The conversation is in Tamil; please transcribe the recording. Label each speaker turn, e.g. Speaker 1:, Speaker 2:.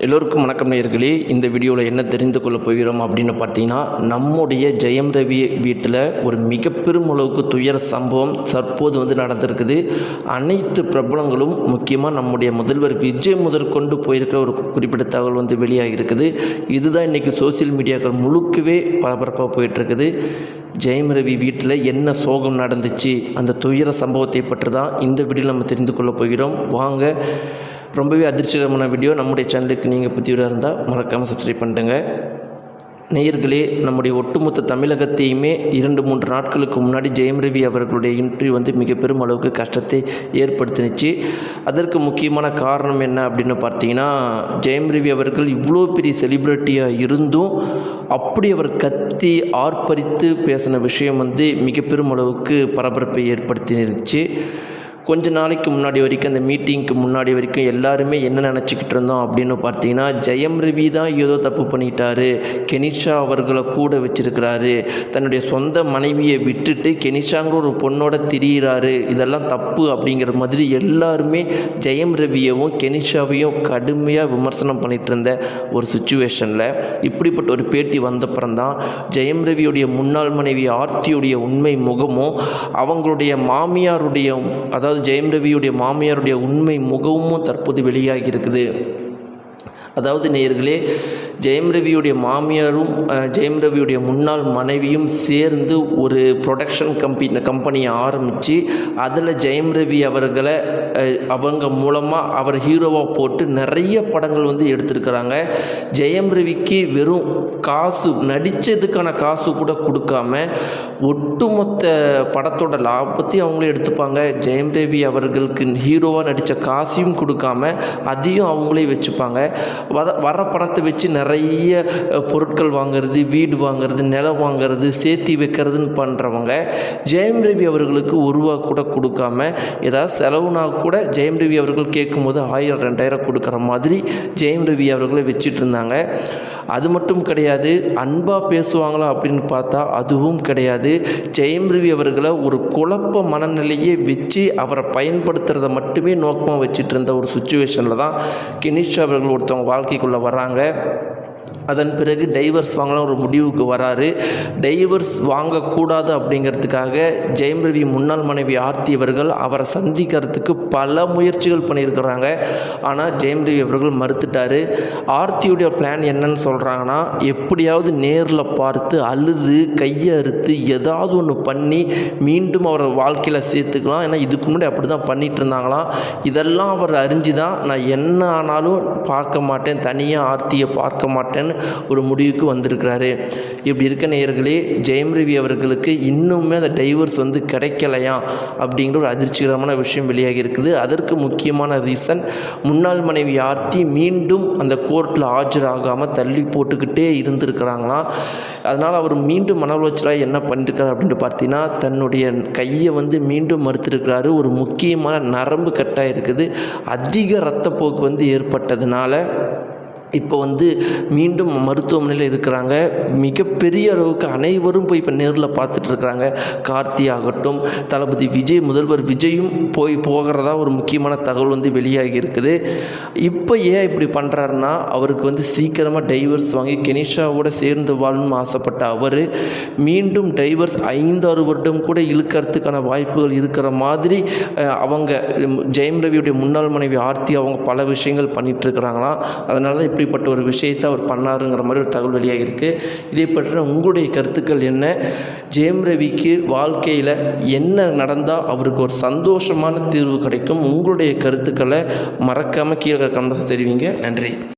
Speaker 1: எல்லோருக்கும் வணக்கம் நேயர்களே. இந்த வீடியோவில் என்ன தெரிந்து கொள்ள போகிறோம் அப்படின்னு பார்த்தீங்கன்னா, நம்முடைய ஜெயம் ரவி வீட்டில் ஒரு மிக பெரும் அளவுக்கு துயர சம்பவம் தற்போது நடந்திருக்குது. அனைத்து பிரபலங்களும் முக்கியமாக நம்முடைய முதல்வர் விஜய் முதற்கொண்டு போயிருக்கிற ஒரு குறிப்பிட்ட தகவல் வெளியாகி இருக்குது. இதுதான் இன்றைக்கி சோசியல் மீடியாக்கள் முழுக்கவே பரபரப்பாக போயிட்டுருக்குது. ஜெயம் ரவி வீட்டில் என்ன சோகம் நடந்துச்சு, அந்த துயர சம்பவத்தை பற்றி தான் இந்த வீடியோவில் நம்ம தெரிந்து கொள்ள போகிறோம். வாங்க, ரொம்பவே அதிர்ச்சிகரமான வீடியோ. நம்முடைய சேனலுக்கு நீங்கள் புதியவராக இருந்தால் மறக்காமல் சப்ஸ்கிரைப் பண்ணுங்க. நேயர்களே, நம்முடைய ஒட்டுமொத்த தமிழகத்தையுமே 2-3 நாட்களுக்கு முன்னாடி ஜெயம் ரவி அவர்களுடைய இன்டர்வியூ மிக பெரும் அளவுக்கு கஷ்டத்தை ஏற்படுத்தினுச்சு. அதற்கு முக்கியமான காரணம் என்ன அப்படின்னு பார்த்தீங்கன்னா, ஜெயம் ரவி அவர்கள் இவ்வளோ பெரிய செலிப்ரிட்டியாக இருந்தும் அப்படி அவர் கத்தி ஆர்ப்பரித்து பேசின விஷயம் மிக பெரும் அளவுக்கு பரபரப்பை ஏற்படுத்தினுச்சு. கொஞ்ச நாளைக்கு முன்னாடி வரைக்கும், அந்த மீட்டிங்க்கு முன்னாடி வரைக்கும் எல்லாருமே என்ன நினச்சிக்கிட்டு இருந்தோம் அப்படின்னு பார்த்தீங்கன்னா, ஜெயம் ரவி தான் ஏதோ தப்பு பண்ணிட்டாரு, கெனிஷா அவர்களை கூட வச்சிருக்கிறாரு, தன்னுடைய சொந்த மனைவியை விட்டுட்டு கெனிஷாங்கிற ஒரு பொண்ணோட திரியிறாரு, இதெல்லாம் தப்பு அப்படிங்கிற மாதிரி எல்லாருமே ஜெயம் ரவியவும் கெனிஷாவையும் கடுமையாக விமர்சனம் பண்ணிகிட்டு இருந்த ஒரு சுச்சுவேஷனில் இப்படிப்பட்ட ஒரு பேட்டி வந்தப்புறம்தான் ஜெயம் ரவியுடைய முன்னாள் மனைவி ஆர்த்தியுடைய உண்மை முகமும் அவங்களுடைய மாமியாருடைய, அதாவது ஜெயம் ரவியுடைய மாமியாருடைய உண்மை முகமும் தற்போது வெளியாகி இருக்குது. அதாவது நேயர்களே, ஜெயம் ரவியுடைய மாமியாரும் ஜெயம் ரவியுடைய முன்னாள் மனைவியும் சேர்ந்து ஒரு ப்ரொடக்ஷன் கம்பெனியை ஆரம்பித்து அதில் ஜெயம் ரவி அவர்களை அவங்க மூலமாக அவர் ஹீரோவாக போட்டு நிறைய படங்கள் எடுத்திருக்கிறாங்க. ஜெயம் ரவிக்கு வெறும் காசு, நடித்ததுக்கான காசு கூட கொடுக்காம ஒட்டுமொத்த படத்தோட லாபத்தையும் அவங்களே எடுத்துப்பாங்க. ஜெயம் ரவி அவர்களுக்கு ஹீரோவாக நடித்த காசையும் கொடுக்காம அதையும் அவங்களே வச்சுப்பாங்க. வர பணத்தை வச்சு நிறைய பொருட்கள் வாங்கிறது, வீடு வாங்கிறது, நிலம் வாங்கிறது, சேர்த்தி வைக்கிறதுன்னு பண்ணுறவங்க ஜெயம் ரவி அவர்களுக்கு ₹1 கூட கொடுக்காம ஏதாவது செலவுனா கூட ஜெயம் ரவி அவர்கள் கேட்கும்போது 1000-2000 கொடுக்குற மாதிரி ஜெயம் ரவி அவர்களை வச்சுட்டு இருந்தாங்க. அது மட்டும் கிடையாது, அன்பாக பேசுவாங்களா அப்படின்னு பார்த்தா அதுவும் கிடையாது. ஜெயம் ரவி அவர்களை ஒரு குழப்ப மனநிலையை வச்சு அவரை பயன்படுத்துகிறத மட்டுமே நோக்கமாக வச்சுட்டு இருந்த ஒரு சுச்சுவேஷனில் தான் கெனிஷா அவர்கள் ஒருத்தவங்க வாழ்க்கைக்குள்ளே வராங்க. அதன் பிறகு டைவர்ஸ் வாங்கலாம் ஒரு முடிவுக்கு வராரு. டைவர்ஸ் வாங்கக்கூடாது அப்படிங்கிறதுக்காக ஜெயம் ரவி முன்னாள் மனைவி ஆர்த்தி அவர்கள் அவரை சந்திக்கிறதுக்கு பல முயற்சிகள் பண்ணியிருக்கிறாங்க. ஆனால் ஜெயம் ரவி அவர்கள் மறுத்துட்டார். ஆர்த்தியுடைய பிளான் என்னன்னு சொல்கிறாங்கன்னா, எப்படியாவது நேரில் பார்த்து அழுது கையை அறுத்து ஏதாவது ஒன்று பண்ணி மீண்டும் அவரை வாழ்க்கையில் சேர்த்துக்கலாம். ஏன்னா இதுக்கு முன்னாடி அப்படி தான் பண்ணிகிட்டு இருந்தாங்களாம். இதெல்லாம் அவர் அறிஞ்சு தான் நான் என்ன ஆனாலும் பார்க்க மாட்டேன், தனியாக ஆர்த்தியை பார்க்க மாட்டேன்னு ஒரு முடிவுக்கு வந்திருக்கிறாரு. இப்படி இருக்க நேயர்களே, ஜெயம் ரவி அவர்களுக்கு இன்னுமே அந்த டைவர்ஸ் கிடைக்கலையா அப்படிங்கிற ஒரு அதிர்ச்சிகரமான விஷயம் வெளியாகி இருக்குது. அதற்கு முக்கியமான ரீசன், முன்னாள் மனைவி ஆர்த்தி மீண்டும் அந்த கோர்ட்டில் ஆஜராகாமல் தள்ளி போட்டுக்கிட்டே இருந்திருக்கிறாங்களாம். அதனால் அவர் மீண்டும் மன உளைச்சலாக என்ன பண்ணியிருக்காரு அப்படின்னு பார்த்தீங்கன்னா, தன்னுடைய கையை மீண்டும் மறுத்திருக்கிறாரு. ஒரு முக்கியமான நரம்பு கட்டாக இருக்குது. அதிக இரத்தப்போக்கு ஏற்பட்டதுனால இப்போ மீண்டும் மருத்துவமனையில் இருக்கிறாங்க. மிகப்பெரிய அளவுக்கு அனைவரும் போய் இப்போ நேரில் பார்த்துட்டு இருக்கிறாங்க. கார்த்தி ஆகட்டும், தளபதி விஜய், முதல்வர் விஜயும் போகிறதா ஒரு முக்கியமான தகவல் வெளியாகி இருக்குது. இப்போ ஏன் இப்படி பண்ணுறாருன்னா, அவருக்கு சீக்கிரமாக டைவர்ஸ் வாங்கி கெனிஷாவோட சேர்ந்து வாழணும்னு ஆசைப்பட்ட அவர் மீண்டும் டைவர்ஸ் 5-6 வருடம் கூட இழுக்கிறதுக்கான வாய்ப்புகள் இருக்கிற மாதிரி அவங்க ஜெயம் ரவியுடைய முன்னாள் மனைவி ஆர்த்தி அவங்க பல விஷயங்கள் பண்ணிகிட்ருக்கிறாங்களாம். அதனால தான் இப்படிப்பட்ட ஒரு விஷயத்தை அவர் பண்ணாருங்கிற மாதிரி ஒரு தகவல் வெளியாக இருக்குது. இதை பற்றின உங்களுடைய கருத்துக்கள் என்ன? ஜெயம் ரவிக்கு வாழ்க்கையில் என்ன நடந்தால் அவருக்கு ஒரு சந்தோஷமான தீர்வு கிடைக்கும்? உங்களுடைய கருத்துக்களை மறக்காமல் கீழே கமெண்ட்ஸ் தெரிவிங்க. நன்றி.